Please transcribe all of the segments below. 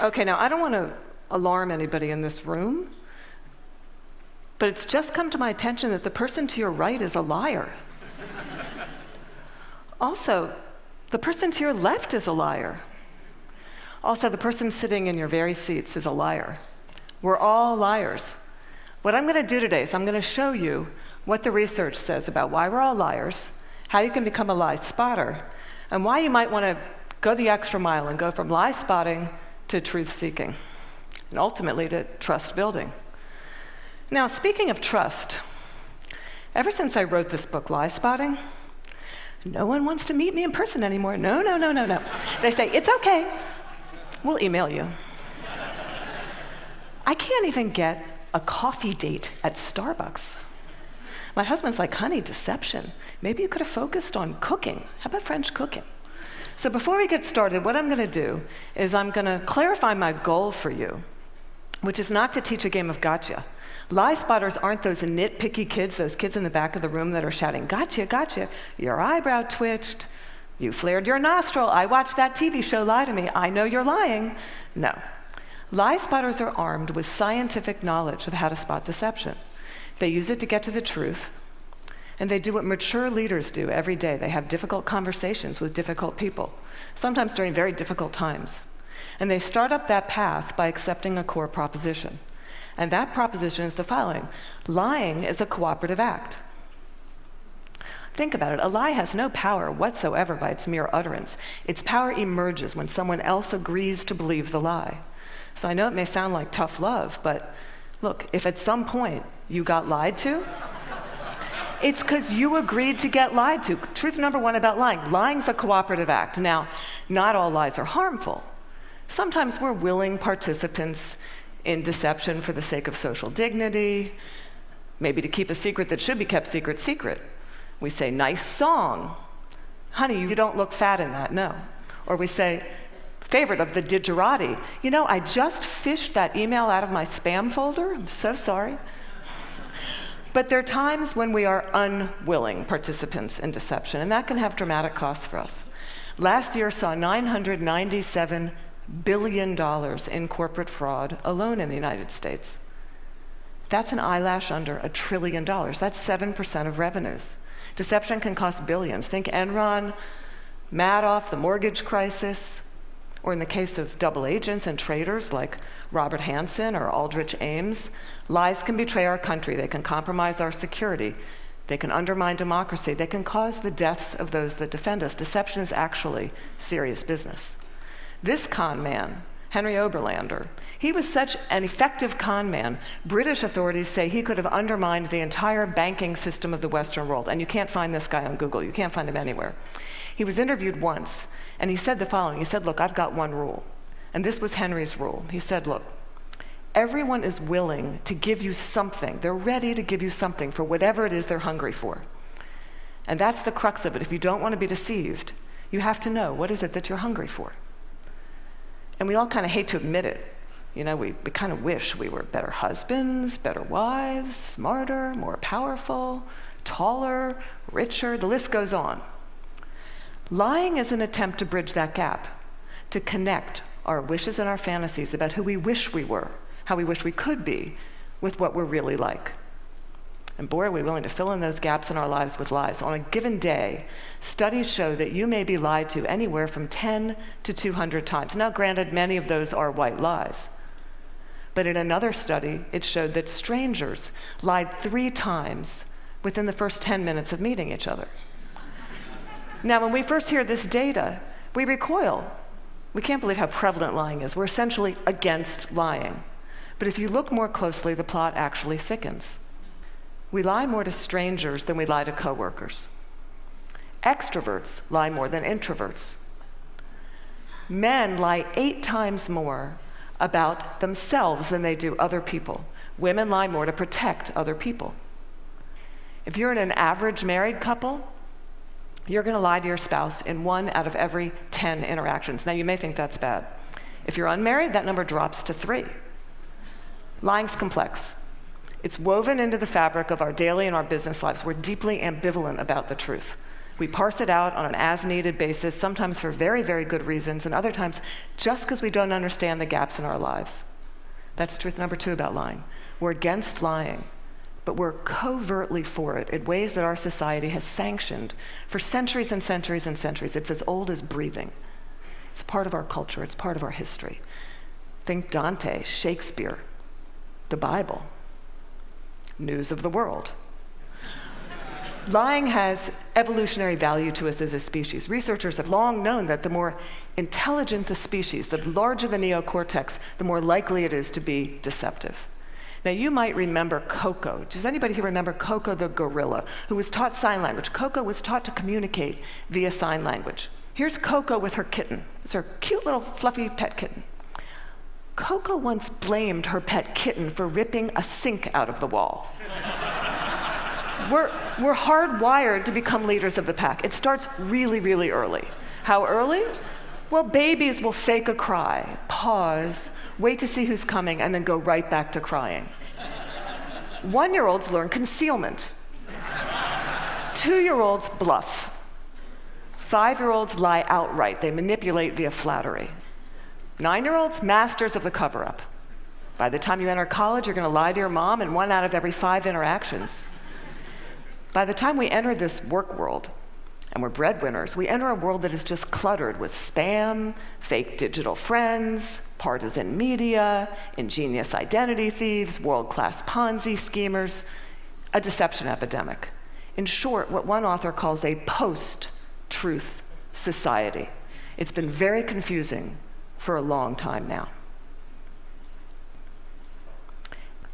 Okay, now I don't want to alarm anybody in this room, but it's just come to my attention that the person to your right is a liar. Also, the person to your left is a liar. Also, the person sitting in your very seats is a liar. We're all liars. What I'm going to do today is I'm going to show you what the research says about why we're all liars, how you can become a lie spotter, and why you might want to go the extra mile and go from lie spotting to truth seeking, and ultimately to trust building. Now, speaking of trust, ever since I wrote this book, Lie Spotting, no one wants to meet me in person anymore. No. They say, it's okay, we'll email you. I can't even get a coffee date at Starbucks. My husband's like, honey, deception. Maybe you could have focused on cooking. How about French cooking? So before we get started, what I'm going to do is I'm going to clarify my goal for you, which is not to teach a game of gotcha. Lie spotters aren't those nitpicky kids, those kids in the back of the room that are shouting, gotcha, gotcha. Your eyebrow twitched. You flared your nostril. I watched that TV show, Lie to Me. I know you're lying. No. Lie spotters are armed with scientific knowledge of how to spot deception. They use it to get to the truth, and they do what mature leaders do every day. They have difficult conversations with difficult people, sometimes during very difficult times. And they start up that path by accepting a core proposition. And that proposition is the following: lying is a cooperative act. Think about it. A lie has no power whatsoever by its mere utterance. Its power emerges when someone else agrees to believe the lie. So I know it may sound like tough love, but look, if at some point you got lied to, it's because you agreed to get lied to. Truth number one about lying. Lying's a cooperative act. Now, not all lies are harmful. Sometimes we're willing participants in deception for the sake of social dignity, maybe to keep a secret that should be kept secret. We say, nice song. Honey, you don't look fat in that, no. Or we say, favorite of the digerati. You know, I just fished that email out of my spam folder. I'm so sorry. But there are times when we are unwilling participants in deception, and that can have dramatic costs for us. Last year saw $997 billion in corporate fraud alone in the United States. That's an eyelash under $1 trillion. That's 7% of revenues. Deception can cost billions. Think Enron, Madoff, the mortgage crisis, or in the case of double agents and traitors like Robert Hansen or Aldrich Ames, lies can betray our country. They can compromise our security. They can undermine democracy. They can cause the deaths of those that defend us. Deception is actually serious business. This con man, Henry Oberlander, he was such an effective con man, British authorities say he could have undermined the entire banking system of the Western world. And you can't find this guy on Google. You can't find him anywhere. He was interviewed once, and he said the following. He said, look, I've got one rule. And this was Henry's rule. He said, look, everyone is willing to give you something. They're ready to give you something for whatever it is they're hungry for. And that's the crux of it. If you don't want to be deceived, you have to know, what is it that you're hungry for? And we all kind of hate to admit it. You know, we kind of wish we were better husbands, better wives, smarter, more powerful, taller, richer, the list goes on. Lying is an attempt to bridge that gap, to connect our wishes and our fantasies about who we wish we were, how we wish we could be, with what we're really like. And boy, are we willing to fill in those gaps in our lives with lies. On a given day, studies show that you may be lied to anywhere from 10 to 200 times. Now, granted, many of those are white lies. But in another study, it showed that strangers lied 3 times within the first 10 minutes of meeting each other. Now, when we first hear this data, we recoil. We can't believe how prevalent lying is. We're essentially against lying. But if you look more closely, the plot actually thickens. We lie more to strangers than we lie to coworkers. Extroverts lie more than introverts. Men lie 8 times more about themselves than they do other people. Women lie more to protect other people. If you're in an average married couple, you're going to lie to your spouse in 1 out of every 10 interactions. Now, you may think that's bad. If you're unmarried, that number drops to 3. Lying's complex. It's woven into the fabric of our daily and our business lives. We're deeply ambivalent about the truth. We parse it out on an as-needed basis, sometimes for very, very good reasons, and other times just because we don't understand the gaps in our lives. That's truth number 2 about lying. We're against lying, but we're covertly for it in ways that our society has sanctioned for centuries and centuries and centuries. It's as old as breathing. It's part of our culture. It's part of our history. Think Dante, Shakespeare, the Bible, news of the world. Lying has evolutionary value to us as a species. Researchers have long known that the more intelligent the species, the larger the neocortex, the more likely it is to be deceptive. Now, you might remember Coco. Does anybody here remember Coco the gorilla, who was taught sign language? Coco was taught to communicate via sign language. Here's Coco with her kitten. It's her cute little fluffy pet kitten. Coco once blamed her pet kitten for ripping a sink out of the wall. We're hardwired to become leaders of the pack. It starts really, really early. How early? Well, babies will fake a cry, pause, wait to see who's coming, and then go right back to crying. 1-year-olds learn concealment. 2-year-olds bluff. 5-year-olds lie outright. They manipulate via flattery. 9-year-olds, masters of the cover-up. By the time you enter college, you're going to lie to your mom in 1 out of every 5 interactions. By the time we enter this work world, and we're breadwinners, we enter a world that is just cluttered with spam, fake digital friends, partisan media, ingenious identity thieves, world-class Ponzi schemers, a deception epidemic. In short, what one author calls a post-truth society. It's been very confusing for a long time now.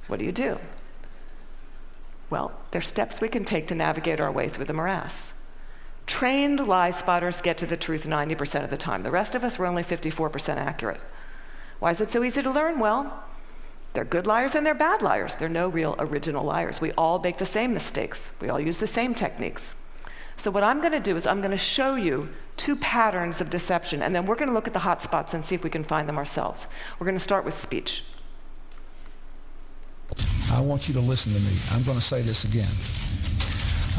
What do? Well, there's steps we can take to navigate our way through the morass. Trained lie spotters get to the truth 90% of the time. The rest of us, we're only 54% accurate. Why is it so easy to learn? Well, they're good liars and they're bad liars. They're no real original liars. We all make the same mistakes. We all use the same techniques. So what I'm going to do is I'm going to show you 2 patterns of deception, and then we're going to look at the hot spots and see if we can find them ourselves. We're going to start with speech. I want you to listen to me. I'm going to say this again.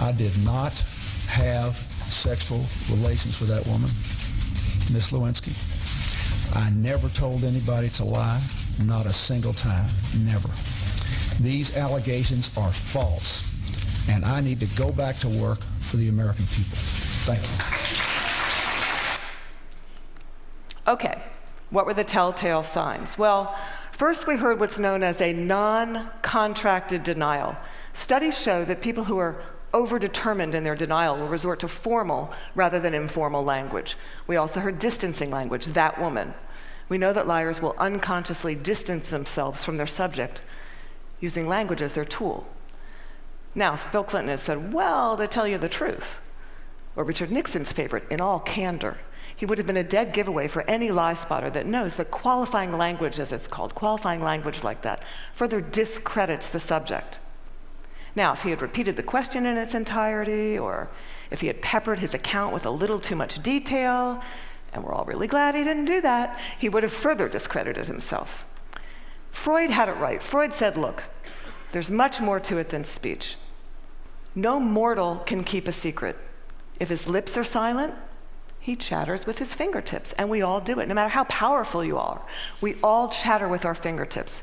I did not have sexual relations with that woman, Miss Lewinsky. I never told anybody to lie, not a single time, never. These allegations are false, and I need to go back to work for the American people. Thank you. Okay, what were the telltale signs? Well, first we heard what's known as a non-contracted denial. Studies show that people who are overdetermined in their denial will resort to formal rather than informal language. We also heard distancing language, that woman. We know that liars will unconsciously distance themselves from their subject using language as their tool. Now, if Bill Clinton had said, well, they tell you the truth, or Richard Nixon's favorite, in all candor, he would have been a dead giveaway for any lie spotter that knows that qualifying language, as it's called, qualifying language like that, further discredits the subject. Now, if he had repeated the question in its entirety, or if he had peppered his account with a little too much detail, and we're all really glad he didn't do that, he would have further discredited himself. Freud had it right. Freud said, look, there's much more to it than speech. No mortal can keep a secret. If his lips are silent, he chatters with his fingertips, and we all do it. No matter how powerful you are, we all chatter with our fingertips.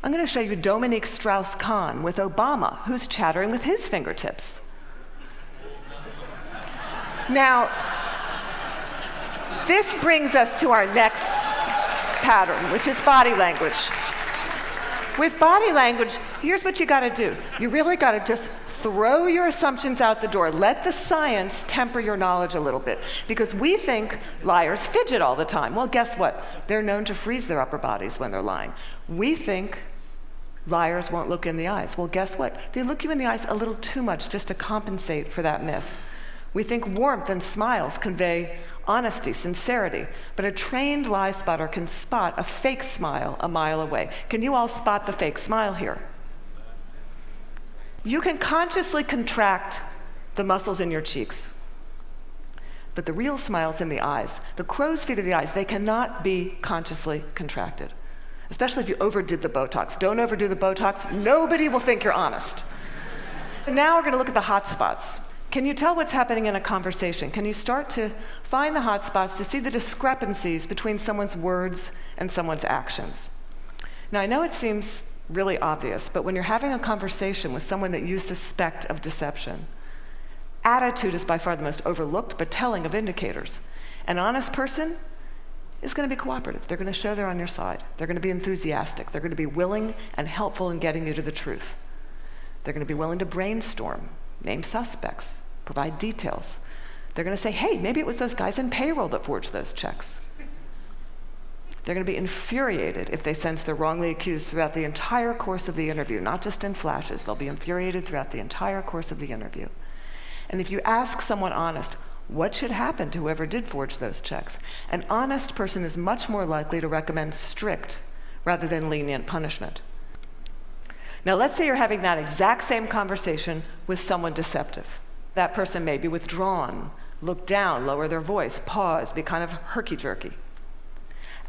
I'm going to show you Dominique Strauss-Kahn with Obama, who's chattering with his fingertips. Now, this brings us to our next pattern, which is body language. With body language, here's what you got to do. You really got to just throw your assumptions out the door. Let the science temper your knowledge a little bit, because we think liars fidget all the time. Well, guess what? They're known to freeze their upper bodies when they're lying. We think liars won't look in the eyes. Well, guess what? They look you in the eyes a little too much just to compensate for that myth. We think warmth and smiles convey honesty, sincerity, but a trained lie spotter can spot a fake smile a mile away. Can you all spot the fake smile here? You can consciously contract the muscles in your cheeks, but the real smile's in the eyes. The crow's feet of the eyes, they cannot be consciously contracted, especially if you overdid the Botox. Don't overdo the Botox. Nobody will think you're honest. Now we're going to look at the hot spots. Can you tell what's happening in a conversation? Can you start to find the hot spots, to see the discrepancies between someone's words and someone's actions? Now, I know it seems really obvious, but when you're having a conversation with someone that you suspect of deception, attitude is by far the most overlooked but telling of indicators. An honest person is going to be cooperative. They're going to show they're on your side. They're going to be enthusiastic. They're going to be willing and helpful in getting you to the truth. They're going to be willing to brainstorm, name suspects, provide details. They're going to say, hey, maybe it was those guys in payroll that forged those checks. They're going to be infuriated if they sense they're wrongly accused throughout the entire course of the interview, not just in flashes. They'll be infuriated throughout the entire course of the interview. And if you ask someone honest, what should happen to whoever did forge those checks? An honest person is much more likely to recommend strict rather than lenient punishment. Now, let's say you're having that exact same conversation with someone deceptive. That person may be withdrawn, look down, lower their voice, pause, be kind of herky-jerky.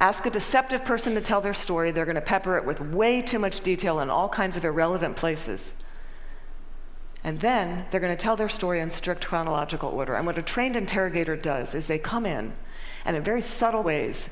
Ask a deceptive person to tell their story. They're going to pepper it with way too much detail in all kinds of irrelevant places. And then they're going to tell their story in strict chronological order. And what a trained interrogator does is they come in, and in very subtle ways,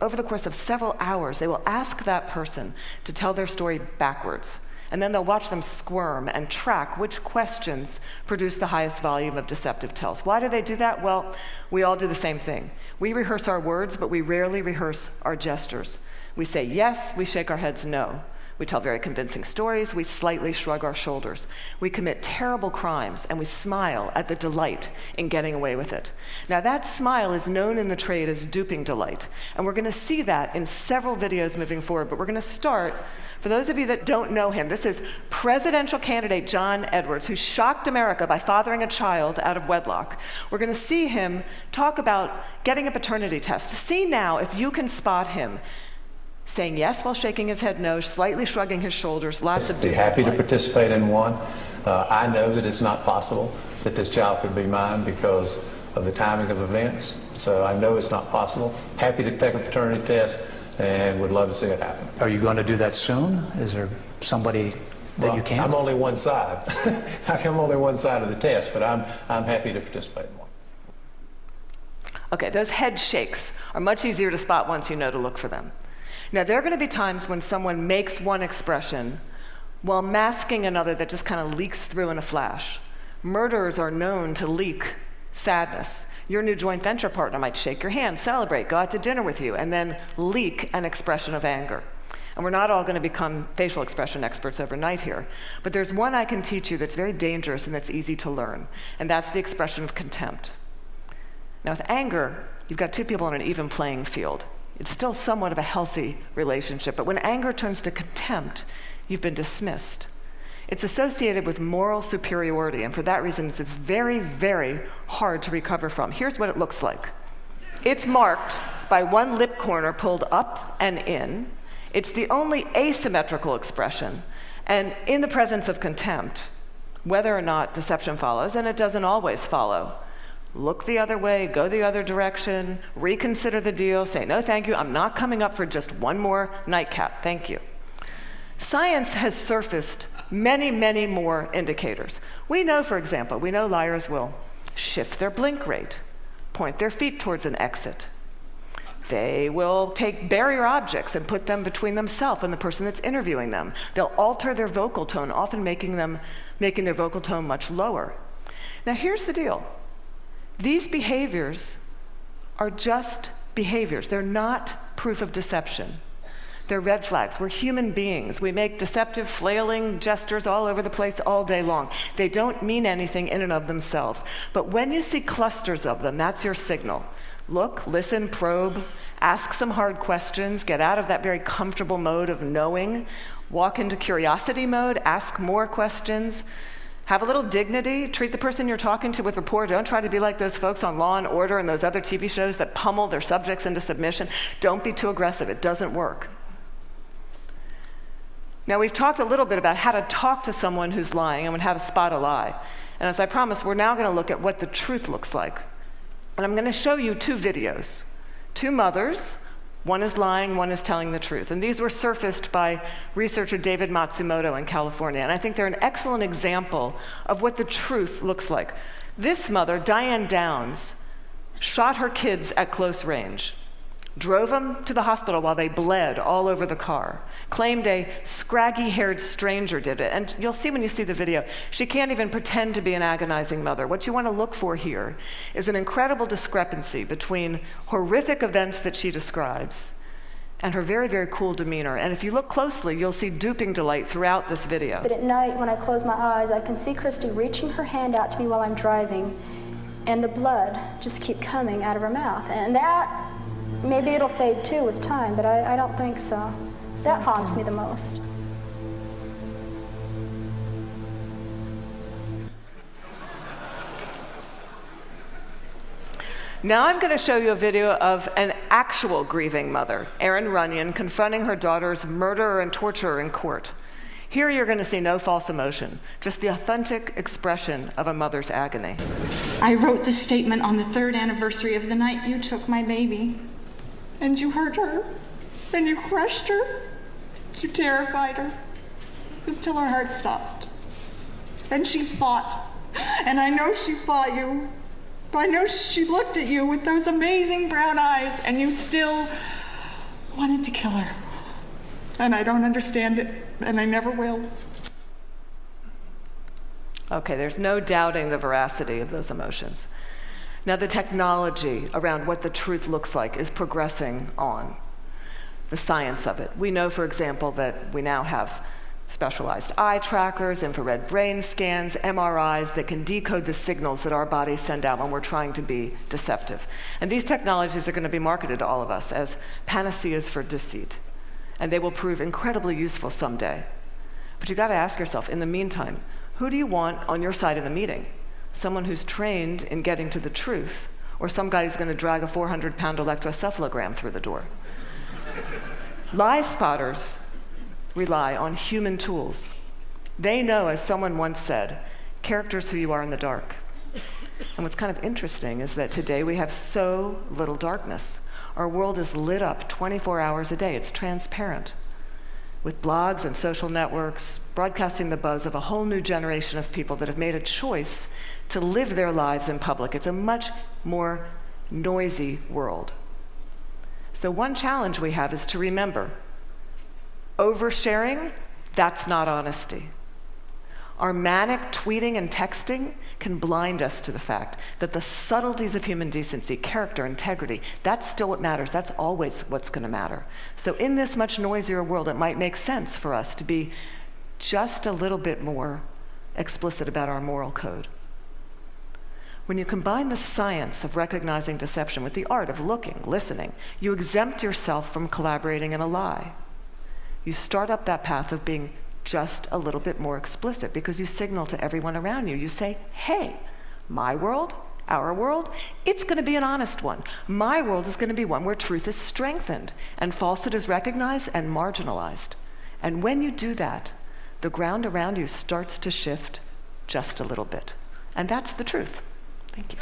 over the course of several hours, they will ask that person to tell their story backwards. And then they'll watch them squirm and track which questions produce the highest volume of deceptive tells. Why do they do that? Well, we all do the same thing. We rehearse our words, but we rarely rehearse our gestures. We say yes, we shake our heads no. We tell very convincing stories, we slightly shrug our shoulders. We commit terrible crimes, and we smile at the delight in getting away with it. Now, that smile is known in the trade as duping delight, and we're going to see that in several videos moving forward, but we're going to start, for those of you that don't know him, this is presidential candidate John Edwards, who shocked America by fathering a child out of wedlock. We're going to see him talk about getting a paternity test. See now if you can spot him saying yes while shaking his head no, slightly shrugging his shoulders, lots of be happy to participate in one. I know that it's not possible that this child could be mine because of the timing of events, so I know it's not possible. Happy to take a paternity test and would love to see it happen. Are you going to do that soon? Is there somebody that you can't? I'm only one side. I'm only one side of the test, but I'm happy to participate in one. Okay, those head shakes are much easier to spot once you know to look for them. Now, there are going to be times when someone makes one expression while masking another that just kind of leaks through in a flash. Murderers are known to leak sadness. Your new joint venture partner might shake your hand, celebrate, go out to dinner with you, and then leak an expression of anger. And we're not all going to become facial expression experts overnight here, but there's one I can teach you that's very dangerous and that's easy to learn, and that's the expression of contempt. Now, with anger, you've got two people on an even playing field. It's still somewhat of a healthy relationship, but when anger turns to contempt, you've been dismissed. It's associated with moral superiority, and for that reason, it's very, very hard to recover from. Here's what it looks like. It's marked by one lip corner pulled up and in. It's the only asymmetrical expression, and in the presence of contempt, whether or not deception follows, and it doesn't always follow, look the other way, go the other direction, reconsider the deal, say, no, thank you, I'm not coming up for just one more nightcap, thank you. Science has surfaced many, many more indicators. We know, for example, liars will shift their blink rate, point their feet towards an exit. They will take barrier objects and put them between themselves and the person that's interviewing them. They'll alter their vocal tone, often making their vocal tone much lower. Now, here's the deal. These behaviors are just behaviors. They're not proof of deception. They're red flags. We're human beings. We make deceptive, flailing gestures all over the place all day long. They don't mean anything in and of themselves. But when you see clusters of them, that's your signal. Look, listen, probe, ask some hard questions, get out of that very comfortable mode of knowing, walk into curiosity mode, ask more questions. Have a little dignity. Treat the person you're talking to with rapport. Don't try to be like those folks on Law and Order and those other TV shows that pummel their subjects into submission. Don't be too aggressive. It doesn't work. Now, we've talked a little bit about how to talk to someone who's lying and how to spot a lie. And as I promised, we're now going to look at what the truth looks like. And I'm going to show you two videos. Two mothers. One is lying, one is telling the truth. And these were surfaced by researcher David Matsumoto in California. And I think they're an excellent example of what the truth looks like. This mother, Diane Downs, shot her kids at close range, drove them to the hospital while they bled all over the car, claimed a scraggy-haired stranger did it. And you'll see when you see the video, she can't even pretend to be an agonizing mother. What you want to look for here is an incredible discrepancy between horrific events that she describes and her very, very cool demeanor. And if you look closely, you'll see duping delight throughout this video. But at night, when I close my eyes, I can see Christy reaching her hand out to me while I'm driving, and the blood just keep coming out of her mouth. And that, maybe it'll fade too with time, but I don't think so. That haunts me the most. Now I'm going to show you a video of an actual grieving mother, Erin Runyon, confronting her daughter's murderer and torturer in court. Here you're going to see no false emotion, just the authentic expression of a mother's agony. I wrote this statement on the 3rd anniversary of the night you took my baby. And you hurt her, and you crushed her, you terrified her, until her heart stopped. And she fought, and I know she fought you. I know she looked at you with those amazing brown eyes, and you still wanted to kill her. And I don't understand it, and I never will. Okay, there's no doubting the veracity of those emotions. Now, the technology around what the truth looks like is progressing on, the science of it. We know, for example, that we now have specialized eye trackers, infrared brain scans, MRIs that can decode the signals that our bodies send out when we're trying to be deceptive. And these technologies are going to be marketed to all of us as panaceas for deceit. And they will prove incredibly useful someday. But you've got to ask yourself, in the meantime, who do you want on your side of the meeting? Someone who's trained in getting to the truth, or some guy who's going to drag a 400-pound electroencephalogram through the door? Lie spotters rely on human tools. They know, as someone once said, character's who you are in the dark. And what's kind of interesting is that today we have so little darkness. Our world is lit up 24 hours a day. It's transparent, with blogs and social networks broadcasting the buzz of a whole new generation of people that have made a choice to live their lives in public. It's a much more noisy world. So one challenge we have is to remember, oversharing, that's not honesty. Our manic tweeting and texting can blind us to the fact that the subtleties of human decency, character, integrity, that's still what matters. That's always what's going to matter. So in this much noisier world, it might make sense for us to be just a little bit more explicit about our moral code. When you combine the science of recognizing deception with the art of looking, listening, you exempt yourself from collaborating in a lie. You start up that path of being just a little bit more explicit because you signal to everyone around you. You say, hey, my world, our world, it's going to be an honest one. My world is going to be one where truth is strengthened and falsehood is recognized and marginalized. And when you do that, the ground around you starts to shift just a little bit. And that's the truth. Thank you.